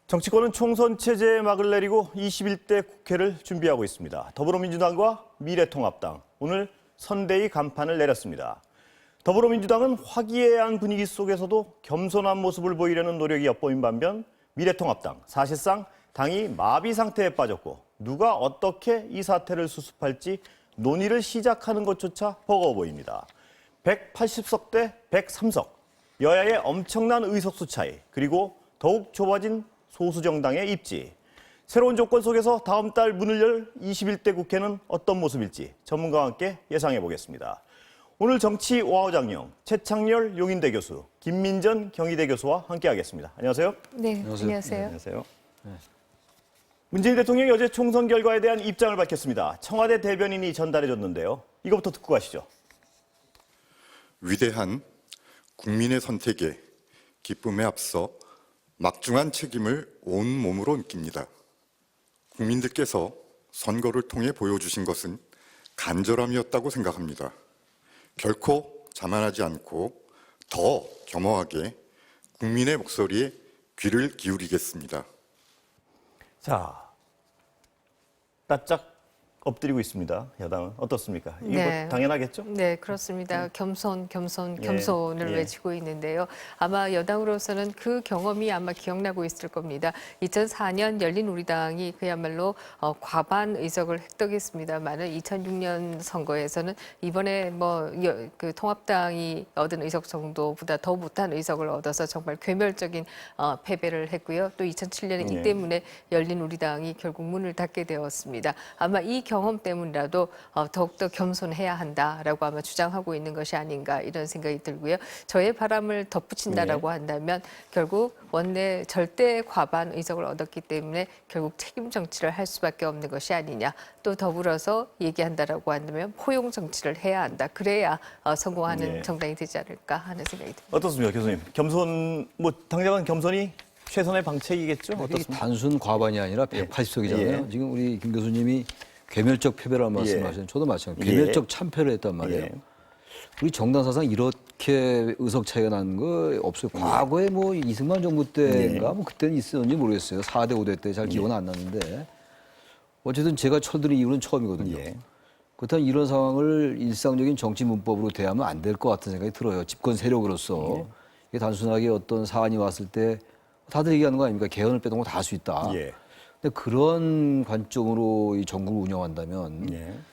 정치권은 총선 체제에 막을 내리고 21대 국회를 준비하고 있습니다. 더불어민주당과 미래통합당, 오늘 선대위 간판을 내렸습니다. 더불어민주당은 화기애애한 분위기 속에서도 겸손한 모습을 보이려는 노력이 엿보인 반면 미래통합당, 사실상 당이 마비 상태에 빠졌고 누가 어떻게 이 사태를 수습할지 논의를 시작하는 것조차 버거워 보입니다. 180석 대 103석, 여야의 엄청난 의석수 차이, 그리고 더욱 좁아진 소수정당의 입지. 새로운 조건 속에서 다음 달 문을 열 21대 국회는 어떤 모습일지 전문가와 함께 예상해 보겠습니다. 오늘 정치 와우장룡 최창렬 용인대 교수, 김민전 경희대 교수와 함께하겠습니다. 안녕하세요. 네, 안녕하세요. 안녕하세요. 문재인 대통령이 어제 총선 결과에 대한 입장을 밝혔습니다. 청와대 대변인이 전달해줬는데요. 이거부터 듣고 가시죠. 위대한 국민의 선택에 기쁨에 앞서 막중한 책임을 온몸으로 느낍니다. 국민들께서 선거를 통해 보여주신 것은 간절함이었다고 생각합니다. 결코 자만하지 않고 더 겸허하게 국민의 목소리에 귀를 기울이겠습니다. 자, 바짝 엎드리고 있습니다. 여당은 어떻습니까? 이거 네. 당연하겠죠? 네, 그렇습니다. 겸손을 예. 외치고 있는데요. 아마 여당으로서는 그 경험이 아마 기억나고 있을 겁니다. 2004년 열린우리당이 그야말로 과반 의석을 획득했습니다만은 2006년 선거에서는 이번에 그 통합당이 얻은 의석 정도보다 더 못한 의석을 얻어서 정말 괴멸적인 패배를 했고요. 또 2007년에 이 때문에 열린우리당이 결국 문을 닫게 되었습니다. 아마 이 경험 때문이라도 더욱더 겸손해야 한다라고 아마 주장하고 있는 것이 아닌가 이런 생각이 들고요. 저의 바람을 덧붙인다라고 한다면 결국 원내 절대 과반 의석을 얻었기 때문에 결국 책임 정치를 할 수밖에 없는 것이 아니냐. 또 더불어서 얘기한다라고 한다면 포용 정치를 해야 한다. 그래야 성공하는 정당이 되지 않을까 하는 생각이 듭니다. 어떻습니까, 교수님? 겸손, 당장은 겸손이 최선의 방책이겠죠? 이게 어떻습니까? 단순 과반이 아니라 180석이잖아요. 예. 지금 우리 김 교수님이 괴멸적 패배라는 말씀하시는 저도 마찬가지로 괴멸적 참패를 했단 말이에요. 예. 우리 정당 사상 이렇게 의석 차이가 나는 거 없어요. 과거에 이승만 정부 때인가 그때는 있었는지 모르겠어요. 4대 5대 때 잘 기억은 안 나는데 어쨌든 제가 쳐들은 이유는 처음이거든요. 그렇다면 이런 상황을 일상적인 정치 문법으로 대하면 안 될 것 같은 생각이 들어요. 집권 세력으로서. 이게 단순하게 어떤 사안이 왔을 때 다들 얘기하는 거 아닙니까? 개헌을 빼놓고 다 할 수 있다. 근데 그런 관점으로 이 정국을 운영한다면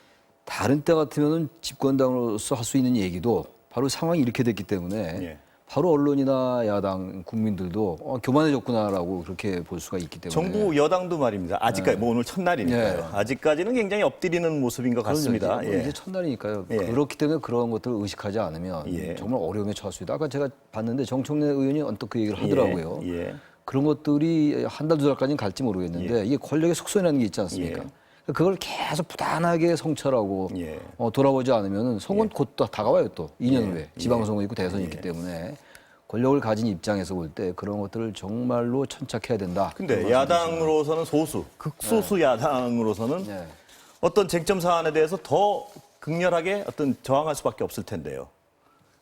다른 때 같으면 집권당으로서 할 수 있는 얘기도 바로 상황이 이렇게 됐기 때문에 바로 언론이나 야당, 국민들도 교만해졌구나라고 그렇게 볼 수가 있기 때문에. 정부 여당도 말입니다. 아직까지, 오늘 첫날이니까요. 네. 아직까지는 굉장히 엎드리는 모습인 것 같습니다. 이제 첫날이니까요. 그렇기 때문에 그런 것들을 의식하지 않으면 정말 어려움에 처할 수 있다. 아까 제가 봤는데 정청래 의원이 언뜻 그 얘기를 하더라고요. 그런 것들이 한 달, 두 달까지는 갈지 모르겠는데 이게 권력의 속성이라는 게 있지 않습니까? 그걸 계속 부단하게 성찰하고 돌아보지 않으면 선거는 곧 다가와요 또 2년 후에 지방선거 있고 대선이 있기 때문에 권력을 가진 입장에서 볼 때 그런 것들을 정말로 천착해야 된다. 근데 야당으로서는 극소수 야당으로서는 어떤 쟁점 사안에 대해서 더 극렬하게 저항할 수밖에 없을 텐데요.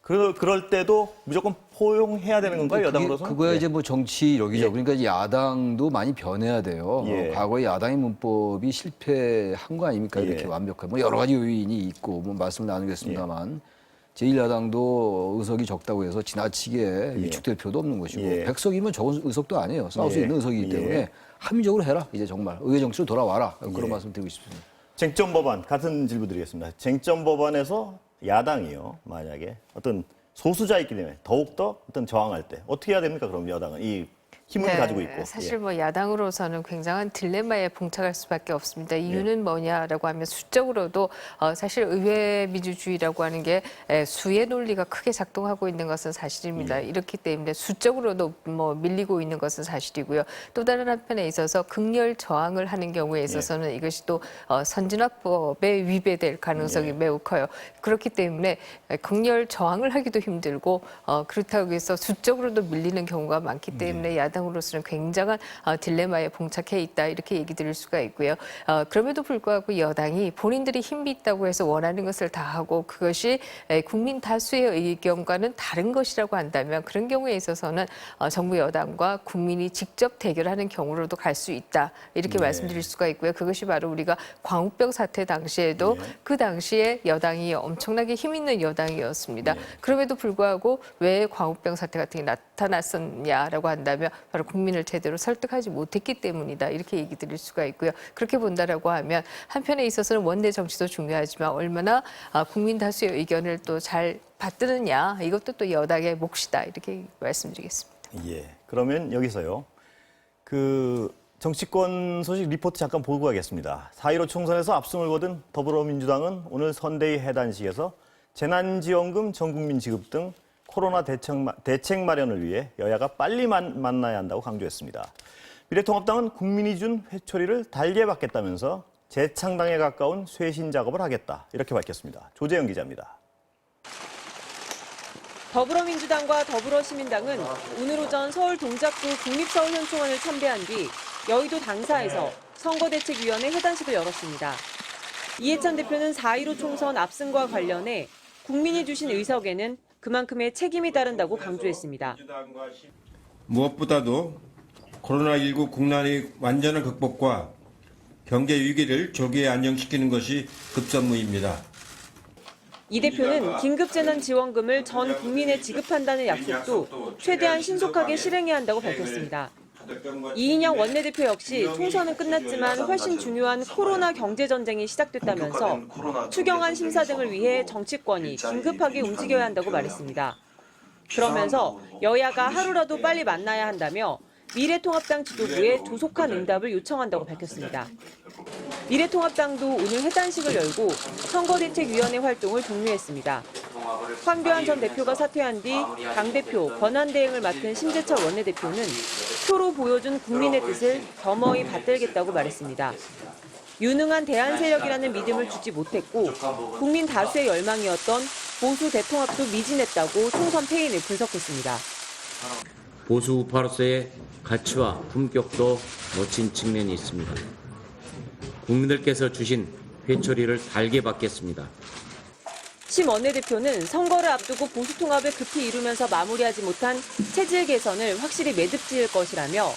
그럴 때도 무조건 포용해야 되는 건가요, 여당으로서는? 그거야 이제 정치력이죠. 그러니까 이제 야당도 많이 변해야 돼요. 과거에 야당의 문법이 실패한 거 아닙니까? 이렇게 완벽하게. 여러 가지 요인이 있고 말씀을 나누겠습니다만 제1야당도 의석이 적다고 해서 지나치게 위축될 필요도 없는 것이고 100석이면 적은 의석도 아니에요. 싸울 수 있는 의석이기 때문에 합리적으로 해라. 이제 정말 의회 정치로 돌아와라. 그런 말씀 드리고 싶습니다. 쟁점 법안, 같은 질문 드리겠습니다. 쟁점 법안에서 야당이요, 만약에 어떤 소수자 있기 때문에 더욱더 저항할 때 어떻게 해야 됩니까? 그럼 여당은 이 힘을 가지고 있고. 사실 야당으로서는 굉장한 딜레마에 봉착할 수밖에 없습니다. 이유는 뭐냐라고 하면 수적으로도 사실 의회 민주주의라고 하는 게 수의 논리가 크게 작동하고 있는 것은 사실입니다. 이렇기 때문에 수적으로도 밀리고 있는 것은 사실이고요. 또 다른 한편에 있어서 극렬 저항을 하는 경우에 있어서는 이것이 또 선진화법에 위배될 가능성이 매우 커요. 그렇기 때문에 극렬 저항을 하기도 힘들고 그렇다고 해서 수적으로도 밀리는 경우가 많기 때문에 야당 여당으로서는 굉장한 딜레마에 봉착해 있다 이렇게 얘기 드릴 수가 있고요. 그럼에도 불구하고 여당이 본인들이 힘이 있다고 해서 원하는 것을 다 하고 그것이 국민 다수의 의견과는 다른 것이라고 한다면 그런 경우에 있어서는 정부 여당과 국민이 직접 대결하는 경우로도 갈 수 있다 이렇게 말씀드릴 수가 있고요. 그것이 바로 우리가 광우병 사태 당시에도 그 당시에 여당이 엄청나게 힘 있는 여당이었습니다. 그럼에도 불구하고 왜 광우병 사태 같은 게 나타났었냐라고 한다면 바로 국민을 제대로 설득하지 못했기 때문이다 이렇게 얘기 드릴 수가 있고요. 그렇게 본다라고 하면 한편에 있어서는 원내 정치도 중요하지만 얼마나 국민 다수의 의견을 또 잘 받드느냐 이것도 또 여당의 몫이다 이렇게 말씀드리겠습니다. 예. 그러면 여기서요. 정치권 소식 리포트 잠깐 보고 가겠습니다. 4.15 총선에서 압승을 거둔 더불어민주당은 오늘 선대위 해단식에서 재난지원금 전국민 지급 등 코로나 대책 마련을 위해 여야가 빨리 만나야 한다고 강조했습니다. 미래통합당은 국민이 준 회초리를 달게 받겠다면서 재창당에 가까운 쇄신 작업을 하겠다 이렇게 밝혔습니다. 조재영 기자입니다. 더불어민주당과 더불어시민당은 오늘 오전 서울 동작구 국립서울현충원을 참배한 뒤 여의도 당사에서 선거대책위원회 해단식을 열었습니다. 이해찬 대표는 4.15 총선 압승과 관련해 국민이 주신 의석에는 그만큼의 책임이 따른다고 강조했습니다. 무엇보다도 코로나19 국난의 완전한 극복과 경제 위기를 조기에 안정시키는 것이 급선무입니다. 이 대표는 긴급재난지원금을 전 국민에 지급한다는 약속도 최대한 신속하게 실행해야 한다고 밝혔습니다. 이인영 원내대표 역시 총선은 끝났지만 훨씬 중요한 코로나 경제전쟁이 시작됐다면서 추경안 심사 등을 위해 정치권이 긴급하게 움직여야 한다고 말했습니다. 그러면서 여야가 하루라도 빨리 만나야 한다며 미래통합당 지도부에 조속한 응답을 요청한다고 밝혔습니다. 미래통합당도 오늘 해단식을 열고 선거대책위원회 활동을 종료했습니다. 황교안 전 대표가 사퇴한 뒤 당대표 권한대행을 맡은 심재철 원내대표는 표로 보여준 국민의 뜻을 겸허히 받들겠다고 말했습니다. 유능한 대안 세력이라는 믿음을 주지 못했고 국민 다수의 열망이었던 보수 대통합도 미진했다고 총선 패인을 분석했습니다. 보수 우파로서의 가치와 품격도 놓친 측면이 있습니다. 국민들께서 주신 회초리를 달게 받겠습니다. 심 원내대표는 선거를 앞두고 보수 통합을 급히 이루면서 마무리하지 못한 체질 개선을 확실히 매듭지을 것이라며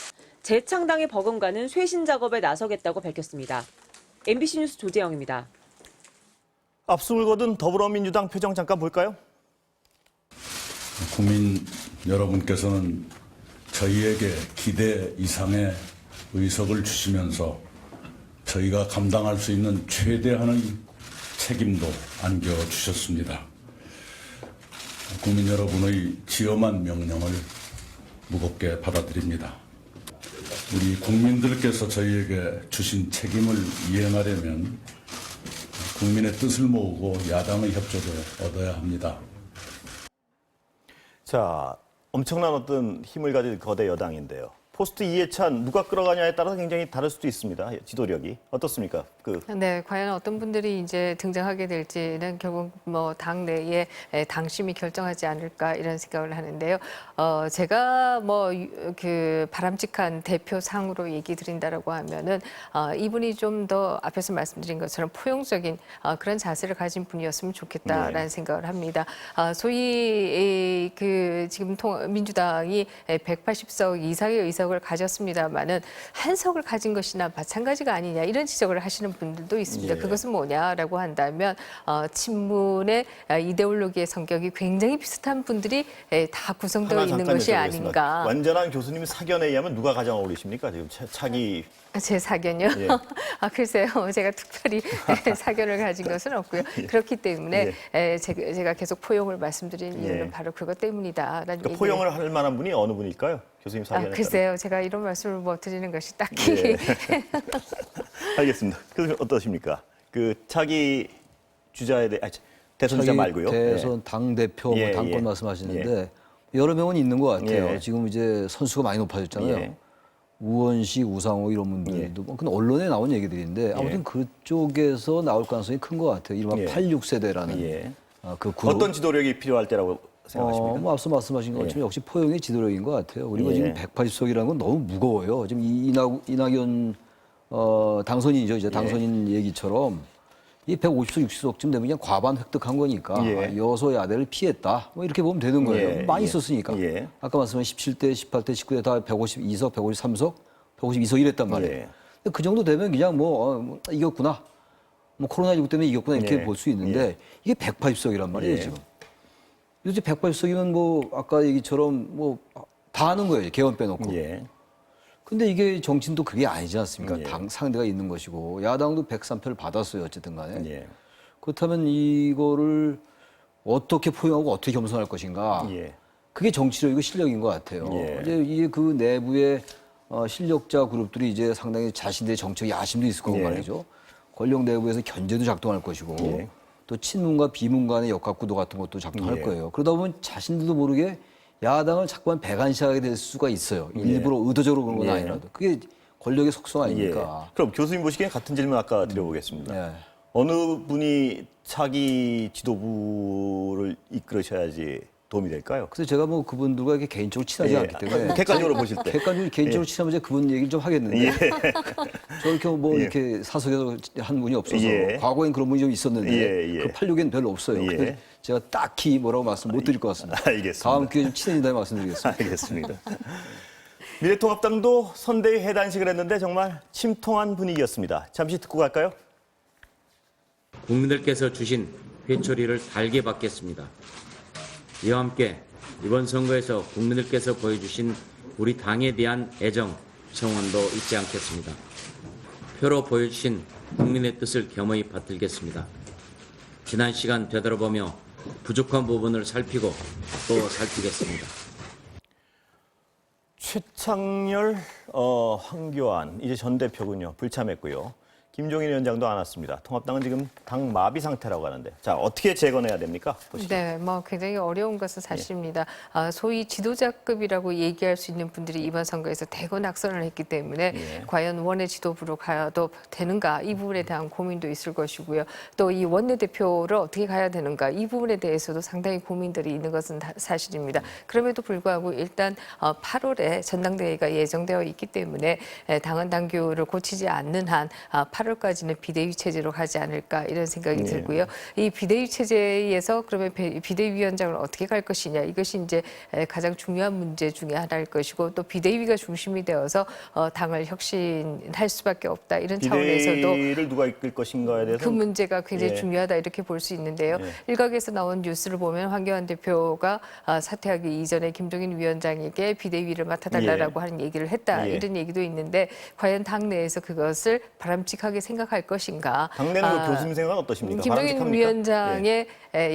재창당에 버금가는 쇄신 작업에 나서겠다고 밝혔습니다. MBC 뉴스 조재영입니다. 압승을 거둔 더불어민주당 표정 잠깐 볼까요? 국민 여러분께서는 저희에게 기대 이상의 의석을 주시면서 저희가 감당할 수 있는 최대한의 책임도 안겨주셨습니다. 국민 여러분의 지엄한 명령을 무겁게 받아들입니다. 우리 국민들께서 저희에게 주신 책임을 이행하려면 국민의 뜻을 모으고 야당의 협조를 얻어야 합니다. 자, 엄청난 어떤 힘을 가진 거대 여당인데요. 포스트 이해찬 누가 끌어가냐에 따라서 굉장히 다를 수도 있습니다. 지도력이 어떻습니까? 네, 과연 어떤 분들이 이제 등장하게 될지는 결국 뭐 당 내에 당심이 결정하지 않을까 이런 생각을 하는데요. 제가 뭐 그 바람직한 대표상으로 얘기 드린다라고 하면은 이분이 좀 더 앞에서 말씀드린 것처럼 포용적인 그런 자세를 가진 분이었으면 좋겠다라는 생각을 합니다. 소위 그 지금 민주당이 180석 이상의 의석을 가졌습니다만은 한 석을 가진 것이나 마찬가지가 아니냐 이런 지적을 하시는 분들도 있습니다. 그것은 뭐냐라고 한다면 친문의 이데올로기의 성격이 굉장히 비슷한 분들이 다 구성되어 있는 것이 아닌가. 완전한 교수님 사견에 의하면 누가 가장 어울리십니까? 지금 차기 제 사견요? 예. 글쎄요. 제가 특별히 사견을 가진 것은 없고요. 그렇기 때문에 제가 계속 포용을 말씀드린 이유는 바로 그것 때문이다라는 그러니까 포용을 할 만한 분이 어느 분일까요? 교수님 사견에 글쎄요. 제가 이런 말씀을 뭐 드리는 것이 딱히. 알겠습니다. 그래서 어떠십니까? 그 차기 주자에 대해 대선 주자 말고요. 대선 당대표 뭐 당권 말씀하시는데 여러 명은 있는 것 같아요. 지금 이제 선수가 많이 높아졌잖아요. 우원식, 우상호 이런 분들도 근데 언론에 나온 얘기들인데 아무튼 그쪽에서 나올 가능성이 큰 것 같아요. 이른바 86세대라는 그 그룹. 어떤 지도력이 필요할 때라고 생각하십니까? 뭐 앞서 말씀하신 것처럼 역시 포용의 지도력인 것 같아요. 그리고 예. 지금 180석이라는 건 너무 무거워요. 지금 이낙연 당선인이죠. 이제 당선인 얘기처럼 이 150석, 60석쯤 되면 그냥 과반 획득한 거니까 예. 여소야대를 피했다. 뭐 이렇게 보면 되는 거예요. 예, 많이 예. 썼으니까. 예. 아까 말씀하신 17대, 18대, 19대 다 152석, 153석, 152석 이랬단 말이에요. 예. 근데 그 정도 되면 그냥 뭐 이겼구나. 뭐 코로나19 때문에 이겼구나 이렇게 예. 볼 수 있는데 이게 180석이란 말이에요, 예. 지금. 이제 180석이면 뭐 아까 얘기처럼 뭐 다 하는 거예요. 개헌 빼놓고. 예. 근데 이게 정치는 또 그게 아니지 않습니까? 예. 당 상대가 있는 것이고 야당도 103표를 받았어요. 어쨌든 간에. 예. 그렇다면 이거를 어떻게 포용하고 어떻게 겸손할 것인가? 예. 그게 정치력이고 실력인 것 같아요. 예. 이제 이게 그 내부의 실력자 그룹들이 이제 상당히 자신들의 정책 야심도 있을 거고 예. 말이죠. 권력 내부에서 견제도 작동할 것이고 예. 또 친문과 비문 간의 역학구도 같은 것도 작동할 예. 거예요. 그러다 보면 자신들도 모르게 야당을 자꾸만 배관시하게 될 수가 있어요. 일부러 의도적으로 그런 건 예. 아니라도. 그게 권력의 속성 아닙니까? 예. 그럼 교수님 보시기엔 같은 질문 아까 드려보겠습니다. 예. 어느 분이 차기 지도부를 이끌으셔야지 도움이 될까요? 그래서 제가 뭐 그분들과 이렇게 개인적으로 친하지 예. 않기 때문에 객관적으로 보실 때. 객관적으로 개인적으로 친하면 이제 그분 얘기를 좀 하겠는데 저렇게 뭐 예. 이렇게 사석에서 한 분이 없어서 예. 과거엔 그런 분이 좀 있었는데 예, 예. 그 86에는 별로 없어요. 예. 근데 제가 딱히 뭐라고 말씀 못 드릴 것 같습니다. 알겠습니다. 다음 기회에 좀 친해진다면 말씀드리겠습니다. 알겠습니다. 미래통합당도 선대위 해단식을 했는데 정말 침통한 분위기였습니다. 잠시 듣고 갈까요? 국민들께서 주신 회초리를 달게 받겠습니다. 이와 함께 이번 선거에서 국민들께서 보여주신 우리 당에 대한 애정, 성원도 잊지 않겠습니다. 표로 보여주신 국민의 뜻을 겸허히 받들겠습니다. 지난 시간 되돌아보며 부족한 부분을 살피고 또 살피겠습니다. 최창렬, 황교안 이제 전 대표군요. 불참했고요. 김종인 위원장도 안 왔습니다. 통합당은 지금 당 마비 상태라고 하는데, 자 어떻게 재건해야 됩니까? 보시죠. 네, 뭐 굉장히 어려운 것은 사실입니다. 소위 지도자급이라고 얘기할 수 있는 분들이 이번 선거에서 대거 낙선을 했기 때문에 예. 과연 원내 지도부로 가도 되는가 이 부분에 대한 고민도 있을 것이고요. 또 이 원내대표를 어떻게 가야 되는가 이 부분에 대해서도 상당히 고민들이 있는 것은 사실입니다. 그럼에도 불구하고 일단 8월에 전당대회가 예정되어 있기 때문에 당헌 당규를 고치지 않는 한 8월까지는 비대위 체제로 가지 않을까 이런 생각이 예. 들고요. 이 비대위 체제에서 그러면 비대위원장을 어떻게 갈 것이냐 이것이 이제 가장 중요한 문제 중에 하나일 것이고 또 비대위가 중심이 되어서 당을 혁신할 수밖에 없다 이런 차원에서도 비대위를 누가 이끌 것인가에 대해서 그 문제가 굉장히 예. 중요하다 이렇게 볼 수 있는데요. 예. 일각에서 나온 뉴스를 보면 황교안 대표가 사퇴하기 이전에 김종인 위원장에게 비대위를 맡아달라고 하는 얘기를 했다 예. 이런 얘기도 있는데 과연 당 내에서 그것을 바람직하게 생각할 것인가? 당내는 그 교수님 생각은 어떠십니까? 김종인 바람직합니까? 위원장의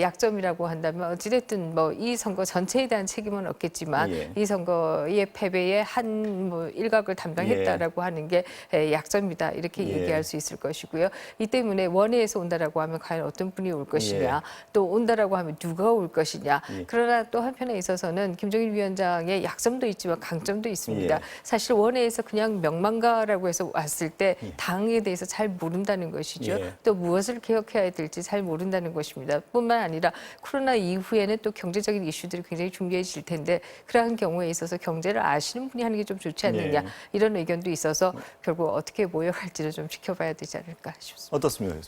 약점이라고 한다면 어찌됐든 뭐 이 선거 전체에 대한 책임은 없겠지만 예. 이 선거의 패배의 한 뭐 일각을 담당했다라고 하는 게 약점이다 이렇게 예. 얘기할 수 있을 것이고요. 이 때문에 원외에서 온다라고 하면 과연 어떤 분이 올 것이냐, 예. 또 온다라고 하면 누가 올 것이냐. 예. 그러나 또 한편에 있어서는 김종인 위원장의 약점도 있지만 강점도 있습니다. 예. 사실 원외에서 그냥 명망가라고 해서 왔을 때 당에 대해서 잘 모른다는 것이죠. 예. 또 무엇을 개혁해야 될지 잘 모른다는 것입니다. 뿐만 아니라 코로나 이후에는 또 경제적인 이슈들이 굉장히 중요해질 텐데 그러한 경우에 있어서 경제를 아시는 분이 하는 게 좀 좋지 않느냐 예. 이런 의견도 있어서 결국 어떻게 모여갈지를 좀 지켜봐야 되지 않을까 싶습니다. 어떻습니까?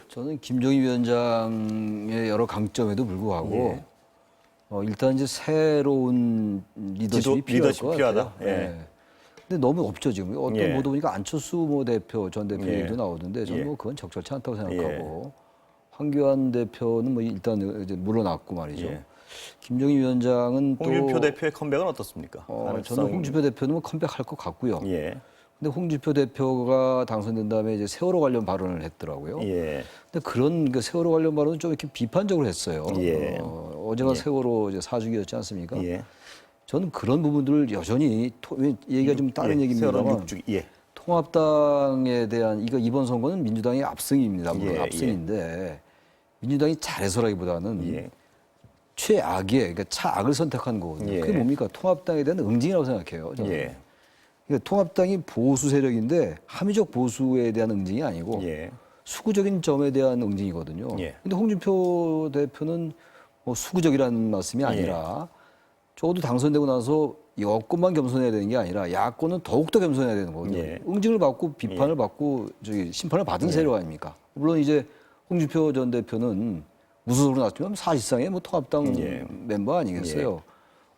저는 김종인 위원장의 여러 강점에도 불구하고 일단 이제 새로운 리더십이 필요할 리더십 것 필요하다. 같아요. 예. 근데 너무 없죠 지금. 어떤 예. 보도 보니까 안철수 뭐 대표 전 대표 예. 얘기도 나오던데 저는 예. 뭐 그건 적절치 않다고 생각하고 황교안 대표는 뭐 일단 이제 물러났고 말이죠. 예. 김종인 위원장은 또 홍준표 대표의 컴백은 어떻습니까? 저는 홍준표 대표는 뭐 컴백할 것 같고요. 예. 근데 홍준표 대표가 당선된 다음에 이제 세월호 관련 발언을 했더라고요. 예. 근데 그런 그 세월호 관련 발언은 좀 이렇게 비판적으로 했어요. 예. 어제가 예. 세월호 이제 4주기였지 않습니까? 예. 저는 그런 부분들을 여전히 얘기가 좀 다른 얘기입니다만 세월호 6주기. 예. 통합당에 대한 이번 선거는 민주당의 압승입니다. 물론 예, 압승인데 민주당이 잘해서라기보다는 예. 최악의 그러니까 차악을 선택한 거거든요. 예. 그게 뭡니까? 통합당에 대한 응징이라고 생각해요. 저는. 예. 그러니까 통합당이 보수 세력인데 합리적 보수에 대한 응징이 아니고 예. 수구적인 점에 대한 응징이거든요. 예. 근데 홍준표 대표는 뭐 수구적이라는 말씀이 아니라 적어도 당선되고 나서 여권만 겸손해야 되는 게 아니라 야권은 더욱더 겸손해야 되는 거거든요. 예. 응징을 받고 비판을 받고 심판을 받은 세력 아닙니까? 물론 이제 홍준표 전 대표는 무소속으로 나왔지만 사실상의 뭐 통합당 멤버 아니겠어요.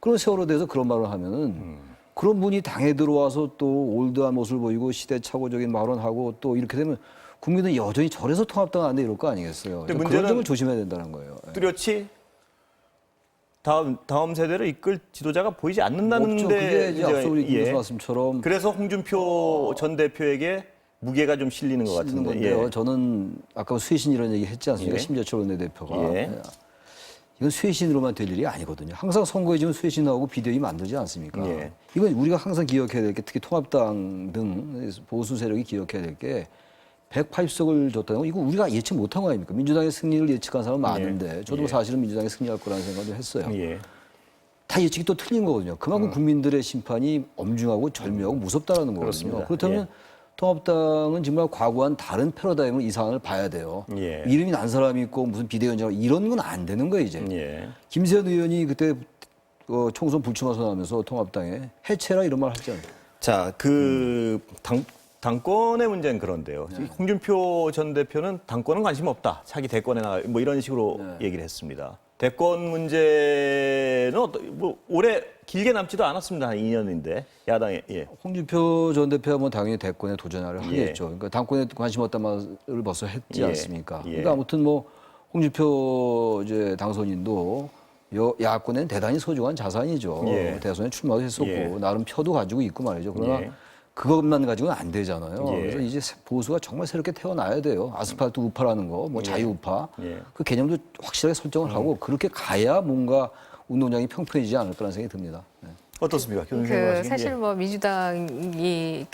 그런 세월호에 대해서 그런 말을 하면은 그런 분이 당에 들어와서 또 올드한 모습을 보이고 시대착오적인 발언하고 또 이렇게 되면 국민은 여전히 저래서 통합당 안 돼 이럴 거 아니겠어요. 근데 그런 문제는 점을 조심해야 된다는 거예요. 뚜렷이 다음 세대를 이끌 지도자가 보이지 않는다는데 없죠. 그게 이제 앞서 우리 김 교수 예. 말씀처럼 그래서 홍준표 전 대표에게 무게가 좀 실리는 것 있는 같은데. 건데요. 예. 저는 아까 쇄신 이런 얘기 했지 않습니까? 예. 심재철 원내대표가. 예. 이건 쇄신으로만 될 일이 아니거든요. 항상 선거에 지금 쇄신하고 비대위 만들지 않습니까? 예. 이건 우리가 항상 기억해야 될 게 특히 통합당 등 보수 세력이 기억해야 될 게 180석을 줬다는 거 이거 우리가 예측 못한 거 아닙니까? 민주당의 승리를 예측한 사람은 많은데 저도 사실은 민주당이 승리할 거라는 생각을 했어요. 예. 다 예측이 또 틀린 거거든요. 그만큼 국민들의 심판이 엄중하고 절묘하고 무섭다라는 거거든요. 그렇습니다. 그렇다면 통합당은 정말 과거와는 다른 패러다임을 이 상황을 봐야 돼요. 예. 이름이 난 사람이 있고 무슨 비대위원장 이런 건 안 되는 거예요 이제. 예. 김세현 의원이 그때 총선 불출마 선언하면서 통합당에 해체라 이런 말 하잖아요. 자, 당권의 문제는 그런데요. 홍준표 전 대표는 당권은 관심 없다. 차기 대권에 나가 뭐 이런 식으로 얘기를 했습니다. 대권 문제는 뭐 오래 길게 남지도 않았습니다. 한 2년인데 야당에 홍준표 전 대표가 뭐 당연히 대권에 도전을 하겠죠. 그러니까 당권에 관심 없단 말을 벌써 했지 않습니까? 그러니까 아무튼 뭐 홍준표 이제 당선인도 야권에는 대단히 소중한 자산이죠. 대선에 출마도 했었고 나름 표도 가지고 있고 말이죠. 그러나 그것만 가지고는 안 되잖아요. 그래서 이제 보수가 정말 새롭게 태어나야 돼요. 아스팔트 우파라는 거, 뭐 자유 우파 그 개념도 확실하게 설정을 하고 그렇게 가야 뭔가 운동장이 평평해지지 않을까라는 생각이 듭니다. 네. 어떻습니까? 사실 뭐 민주당이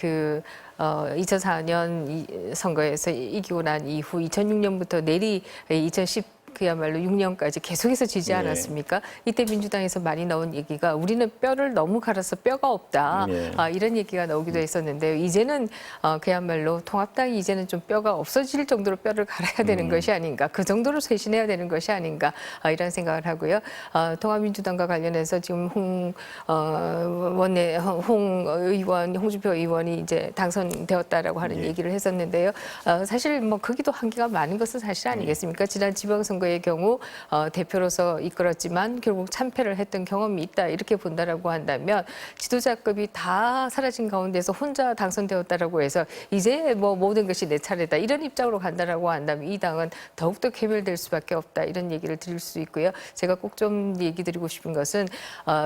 2004년 선거에서 이기고 난 이후 2006년부터 내리 2010 그야말로 6년까지 계속해서 지지 않았습니까? 이때 민주당에서 많이 나온 얘기가 우리는 뼈를 너무 갈아서 뼈가 없다. 이런 얘기가 나오기도 했었는데요. 이제는 그야말로 통합당이 이제는 좀 뼈가 없어질 정도로 뼈를 갈아야 되는 것이 아닌가. 그 정도로 쇄신해야 되는 것이 아닌가. 이런 생각을 하고요. 통합민주당과 관련해서 지금 홍 홍준표 의원이 이제 당선되었다라고 하는 얘기를 했었는데요. 사실 뭐 거기도 한계가 많은 것은 사실 아니겠습니까? 지난 지방선거의 경우 대표로서 이끌었지만 결국 참패를 했던 경험이 있다 이렇게 본다라고 한다면 지도자급이 다 사라진 가운데서 혼자 당선되었다라고 해서 이제 뭐 모든 것이 내 차례다 이런 입장으로 간다라고 한다면 이 당은 더욱더 괴멸될 수밖에 없다 이런 얘기를 드릴 수 있고요. 제가 꼭 좀 얘기 드리고 싶은 것은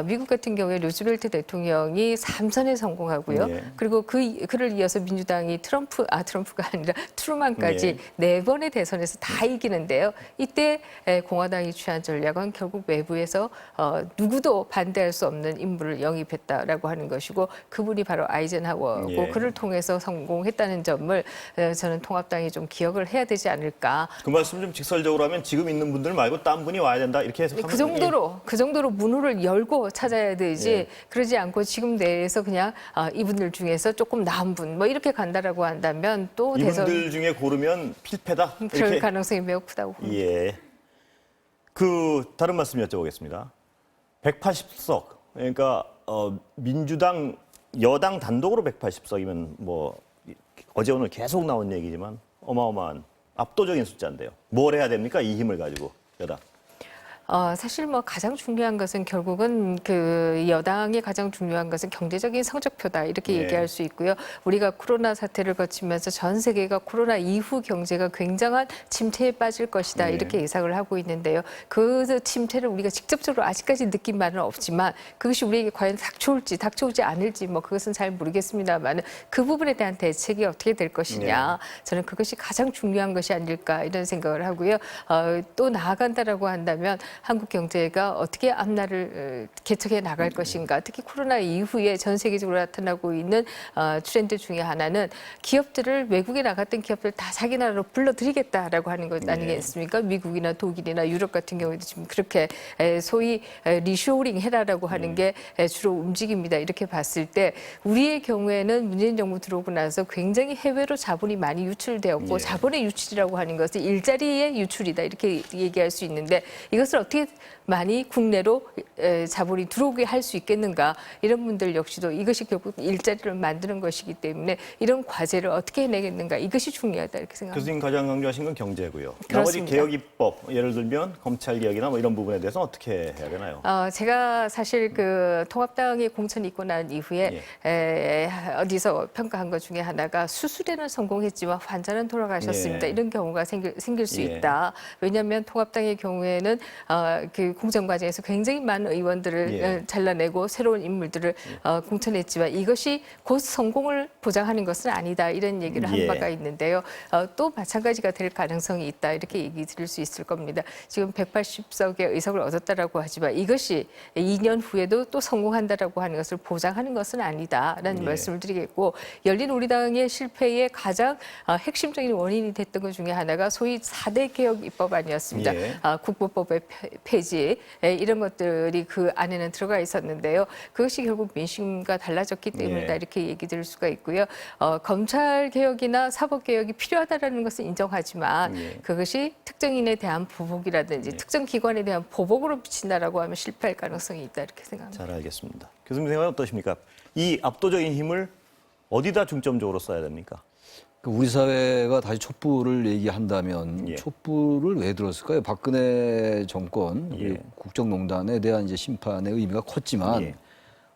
미국 같은 경우에 루즈벨트 대통령이 3선에 성공하고요. 그리고 그를 이어서 민주당이 트럼프가 아니라 트루만까지 4번의 대선에서 다 이기는데요. 이때 공화당이 취한 전략은 결국 외부에서 누구도 반대할 수 없는 인물을 영입했다라고 하는 것이고 그분이 바로 아이젠하워고 그를 통해서 성공했다는 점을 저는 통합당이 좀 기억을 해야 되지 않을까. 그 말씀 좀 직설적으로 하면 지금 있는 분들 말고 딴 분이 와야 된다 이렇게 해석하면 그 정도로 문호를 열고 찾아야 되지 그러지 않고 지금 내에서 그냥 이분들 중에서 조금 나은 분 뭐 이렇게 간다라고 한다면 또 이분들 중에 고르면 필패다. 그럴 이렇게. 가능성이 매우 크다고 봅니다. 예. 다른 말씀 여쭤보겠습니다. 180석. 그러니까 민주당 여당 단독으로 180석이면 뭐 어제 오늘 계속 나온 얘기지만 어마어마한 압도적인 숫자인데요. 뭘 해야 됩니까? 이 힘을 가지고 여당. 사실 뭐 가장 중요한 것은 결국은 그 여당이 가장 중요한 것은 경제적인 성적표다 이렇게 얘기할 수 있고요. 우리가 코로나 사태를 거치면서 전 세계가 코로나 이후 경제가 굉장한 침체에 빠질 것이다 이렇게 예상을 하고 있는데요. 그 침체를 우리가 직접적으로 아직까지 느낀 바는 없지만 그것이 우리에게 과연 닥쳐올지 않을지 뭐 그것은 잘 모르겠습니다만 그 부분에 대한 대책이 어떻게 될 것이냐 저는 그것이 가장 중요한 것이 아닐까 이런 생각을 하고요. 또 나아간다라고 한다면 한국 경제가 어떻게 앞날을 개척해 나갈 것인가. 특히 코로나 이후에 전 세계적으로 나타나고 있는 트렌드 중에 하나는 기업들을 외국에 나갔던 기업들 다 자기 나라로 불러들이겠다라고 하는 것 아니겠습니까? 미국이나 독일이나 유럽 같은 경우에도 지금 그렇게 소위 리쇼링 해라라고 하는 게 주로 움직입니다. 이렇게 봤을 때 우리의 경우에는 문재인 정부 들어오고 나서 굉장히 해외로 자본이 많이 유출되었고 자본의 유출이라고 하는 것은 일자리의 유출이다. 이렇게 얘기할 수 있는데 이것을 어떻게 많이 국내로 자본이 들어오게 할 수 있겠는가 이런 분들 역시도 이것이 결국 일자리를 만드는 것이기 때문에 이런 과제를 어떻게 해내겠는가 이것이 중요하다 이렇게 생각합니다. 교수님 가장 강조하신 건 경제고요. 나머지 그렇습니다. 개혁 입법, 예를 들면 검찰 개혁이나 뭐 이런 부분에 대해서 어떻게 해야 되나요? 제가 사실 그 통합당이 공천이 있고 난 이후에 어디서 평가한 것 중에 하나가 수술에는 성공했지만 환자는 돌아가셨습니다. 예. 이런 경우가 생길 수 예. 있다. 왜냐하면 통합당의 경우에는 그 공천 과정에서 굉장히 많은 의원들을 예. 잘라내고 새로운 인물들을 공천했지만 이것이 곧 성공을 보장하는 것은 아니다. 이런 얘기를 한 예. 바가 있는데요. 또 마찬가지가 될 가능성이 있다. 이렇게 얘기 드릴 수 있을 겁니다. 지금 180석의 의석을 얻었다라고 하지만 이것이 2년 후에도 또 성공한다라고 하는 것을 보장하는 것은 아니다라는 예. 말씀을 드리겠고 열린우리당의 실패의 가장 핵심적인 원인이 됐던 것 중에 하나가 소위 4대 개혁 입법 아니었습니다. 예. 국보법의 폐지 이런 것들이 그 안에는 들어가 있었는데요. 그것이 결국 민심과 달라졌기 때문이다 예. 이렇게 얘기 드릴 수가 있고요. 검찰 개혁이나 사법 개혁이 필요하다라는 것은 인정하지만 예. 그것이 특정인에 대한 보복이라든지 특정 기관에 대한 보복으로 비친다라고 하면 실패할 가능성이 있다 이렇게 생각합니다. 잘 알겠습니다. 교수님 생각은 어떠십니까? 이 압도적인 힘을 어디다 중점적으로 써야 됩니까? 우리 사회가 다시 촛불을 얘기한다면 예. 촛불을 왜 들었을까요? 박근혜 정권 예. 그리고 국정농단에 대한 이제 심판의 의미가 컸지만 예.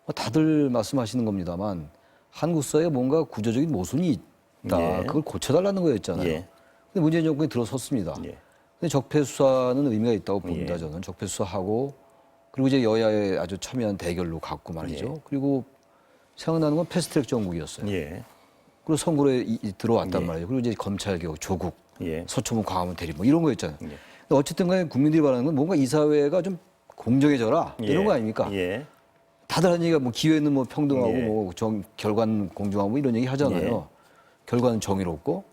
뭐 다들 말씀하시는 겁니다만 한국 사회에 뭔가 구조적인 모순이 있다. 예. 그걸 고쳐달라는 거였잖아요. 예. 근데 문재인 정권이 들어섰습니다. 예. 근데 적폐 수사는 의미가 있다고 봅니다. 예. 저는 적폐 수사하고 그리고 이제 여야의 아주 첨예한 대결로 갔고 말이죠. 예. 그리고 생각나는 건 패스트트랙 정국이었어요. 예. 그리고 선거에 들어왔단 예. 말이에요. 그리고 이제 검찰 개혁, 조국, 예. 서초문 광화문 대립 뭐 이런 거였잖아요. 예. 근데 어쨌든 간에 국민들이 바라는 건 뭔가 이 사회가 좀 공정해져라 이런 예. 거 아닙니까? 예. 다들 하는 얘기가 뭐 기회는 뭐 평등하고 예. 뭐 결과는 공정하고 뭐 이런 얘기 하잖아요. 결과는 정의롭고.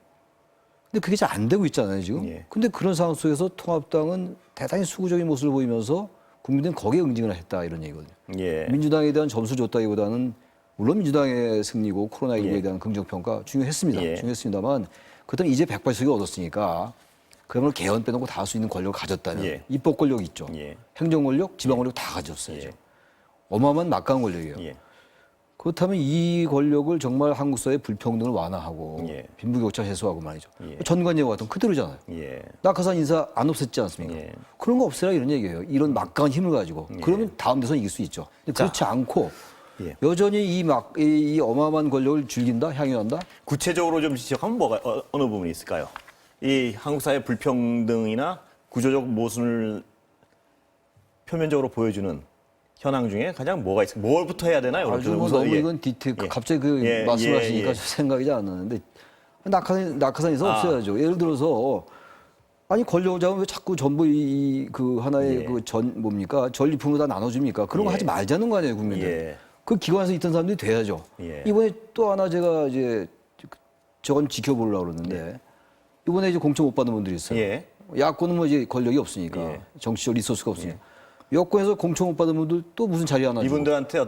근데 그게 잘 안 되고 있잖아요, 지금. 예. 근데 그런 상황 속에서 통합당은 대단히 수구적인 모습을 보이면서 국민들은 거기에 응징을 했다 이런 얘기거든요. 예. 민주당에 대한 점수 줬다기보다는 물론 민주당의 승리고 코로나19에 예. 대한 긍정평가 중요했습니다. 예. 중요했습니다만 그때는 이제 180석이 얻었으니까 그야말로 개헌 빼놓고 다 할 수 있는 권력을 가졌다면 예. 입법 권력 있죠. 예. 행정 권력, 지방 권력 다 가졌어요. 예. 어마어마한 막강한 권력이에요. 예. 그렇다면 이 권력을 정말 한국 사회의 불평등을 완화하고 예. 빈부격차 해소하고 말이죠. 예. 전관예우 같은 거 그대로잖아요. 예. 낙하산 인사 안 없앴지 않습니까? 예. 그런 거 없애라 이런 얘기예요. 이런 막강한 힘을 가지고. 그러면 다음 대선 이길 수 있죠. 근데 자. 그렇지 않고 예. 여전히 이 어마어마한 권력을 즐긴다, 향유한다? 구체적으로 좀 지적하면 뭐가 어느 부분이 있을까요? 이 한국 사회 불평등이나 구조적 모순을 표면적으로 보여주는 현황 중에 가장 뭐가 있을까요? 뭘부터 해야 되나요? 아주 뭐 우선, 너무 예. 이건 디테일, 예. 갑자기 그 예, 말씀을 예, 하시니까 예. 생각이 잘 안 나는데 낙하산에서 없애야죠. 예를 들어서 아니 권력을 잡으면 왜 자꾸 전부 그 하나의 예. 그 뭡니까 전리품으로 다 나눠줍니까? 그런 거 예. 하지 말자는 거 아니에요, 국민들. 예. 그 기관에서 있던 사람들이 돼야죠. 예. 이번에 또 하나 제가 이제 저건 지켜보려고 그러는데 이번에 이제 공천 못 받은 분들이 있어요. 예. 야권은 뭐 이제 권력이 없으니까 예. 정치적 리소스가 없으니까 여권에서 공천 못 받은 분들 또 무슨 자리 하나 주고 이분들한테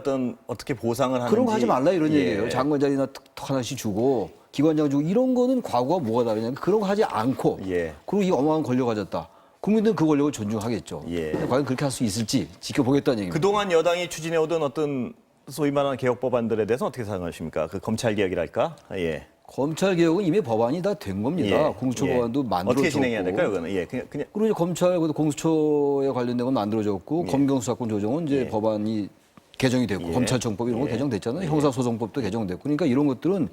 어떻게 보상을 하는지 그런 거 하지 말라 이런 예. 얘기예요. 장관 자리나 턱 하나씩 주고 기관장 주고 이런 거는 과거와 뭐가 다르냐면 그런 거 하지 않고 예. 그리고 이 어마어마한 권력 가졌다. 국민들은 그 권력을 존중하겠죠. 예. 근데 과연 그렇게 할 수 있을지 지켜보겠다는 얘기입니다. 그동안 여당이 추진해오던 어떤 소위 말하는 개혁 법안들에 대해서 어떻게 생각하십니까? 그 검찰 개혁이랄까? 예. 검찰 개혁은 이미 법안이 다 된 겁니다. 예. 공수처 예. 법안도 만들어졌고 어떻게 진행해야 될까요? 그거는 예, 그냥 그리고 이제 검찰 공수처에 관련된 건 만들어졌고 검경수사권 조정은 이제 예. 법안이 개정이 됐고 예. 검찰청법 이런 거 예. 개정됐잖아요. 형사소송법도 개정됐고 그러니까 이런 것들은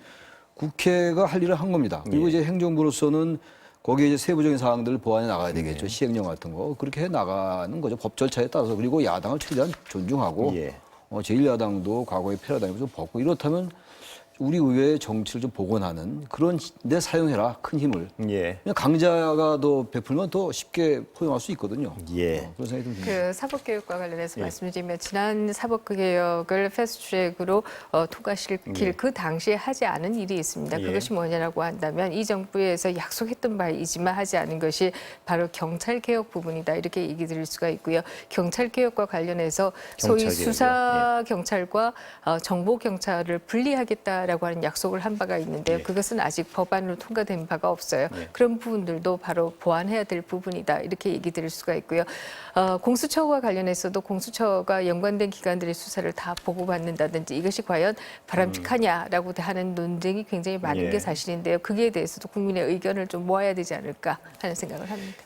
국회가 할 일을 한 겁니다. 그리고 예. 이제 행정부로서는 거기에 이제 세부적인 사항들을 보완해 나가야 되겠죠. 시행령 같은 거 그렇게 해 나가는 거죠. 법 절차에 따라서 그리고 야당을 최대한 존중하고 예. 제1야당도 과거의 패러다임을 좀 벗고 이렇다면 우리 의회의 정치를 좀 복원하는 그런 데 사용해라 큰 힘을. 예. 그냥 강자가 더 베풀면 더 쉽게 포용할 수 있거든요. 예. 그런 생각이 좀 듭니다. 그 사법개혁과 관련해서 예. 말씀드리면 지난 사법개혁을 패스트트랙으로 통과시킬 그 당시에 하지 않은 일이 있습니다. 예. 그것이 뭐냐라고 한다면 이 정부에서 약속했던 바이지만 하지 않은 것이 바로 경찰개혁 부분이다 이렇게 얘기 드릴 수가 있고요. 경찰개혁과 관련해서 소위 경찰개혁이요. 수사 경찰과 정보 경찰을 분리하겠다. 지키겠다라고 하는 약속을 한 바가 있는데요. 예. 그것은 아직 법안으로 통과된 바가 없어요. 예. 그런 부분들도 바로 보완해야 될 부분이다. 이렇게 얘기 드릴 수가 있고요. 공수처와 관련해서도 공수처가 연관된 기관들의 수사를 다 보고받는다든지 이것이 과연 바람직하냐라고 하는 논쟁이 굉장히 많은 예. 게 사실인데요. 거기에 대해서도 국민의 의견을 좀 모아야 되지 않을까 하는 생각을 합니다.